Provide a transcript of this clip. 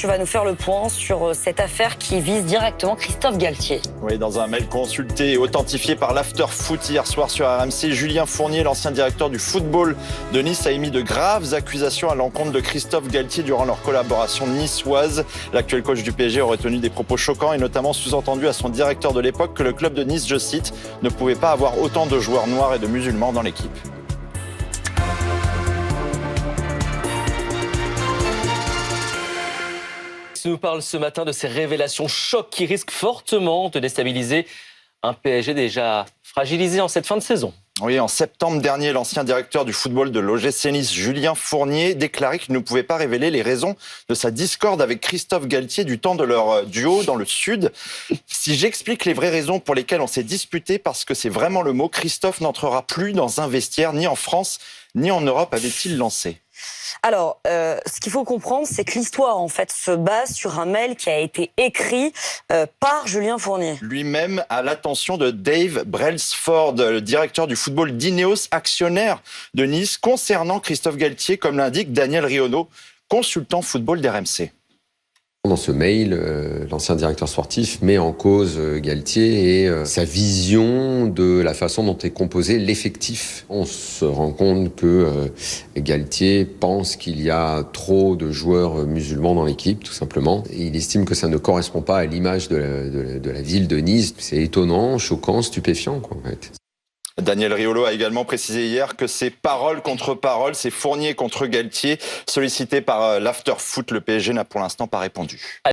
Tu vas nous faire le point sur cette affaire qui vise directement Christophe Galtier. Oui, dans un mail consulté et authentifié par l'After-Foot hier soir sur RMC, Julien Fournier, l'ancien directeur du football de Nice, a émis de graves accusations à l'encontre de Christophe Galtier durant leur collaboration niçoise. L'actuel coach du PSG aurait tenu des propos choquants et notamment sous-entendu à son directeur de l'époque que le club de Nice, je cite, ne pouvait pas avoir autant de joueurs noirs et de musulmans dans l'équipe. Nous parle ce matin de ces révélations chocs qui risquent fortement de déstabiliser un PSG déjà fragilisé en cette fin de saison. Oui, en septembre dernier, l'ancien directeur du football de l'OGC Nice, Julien Fournier, déclarait qu'il ne pouvait pas révéler les raisons de sa discorde avec Christophe Galtier du temps de leur duo dans le Sud. Si j'explique les vraies raisons pour lesquelles on s'est disputé, parce que c'est vraiment le mot, Christophe n'entrera plus dans un vestiaire, ni en France, ni en Europe, avait-il lancé. Alors, ce qu'il faut comprendre, c'est que l'histoire, en fait, se base sur un mail qui a été écrit par Julien Fournier. Lui-même à l'attention de Dave Brailsford, le directeur du football d'Ineos, actionnaire de Nice, concernant Christophe Galtier, comme l'indique Daniel Riolo, consultant football d'RMC. Dans ce mail, l'ancien directeur sportif met en cause Galtier et sa vision de la façon dont est composé l'effectif. On se rend compte que Galtier pense qu'il y a trop de joueurs musulmans dans l'équipe, tout simplement. Et il estime que ça ne correspond pas à l'image de la ville de Nice. C'est étonnant, choquant, stupéfiant, quoi, en fait. Daniel Riolo a également précisé hier que c'est parole contre parole, c'est Fournier contre Galtier, sollicité par l'After-Foot. Le PSG n'a pour l'instant pas répondu.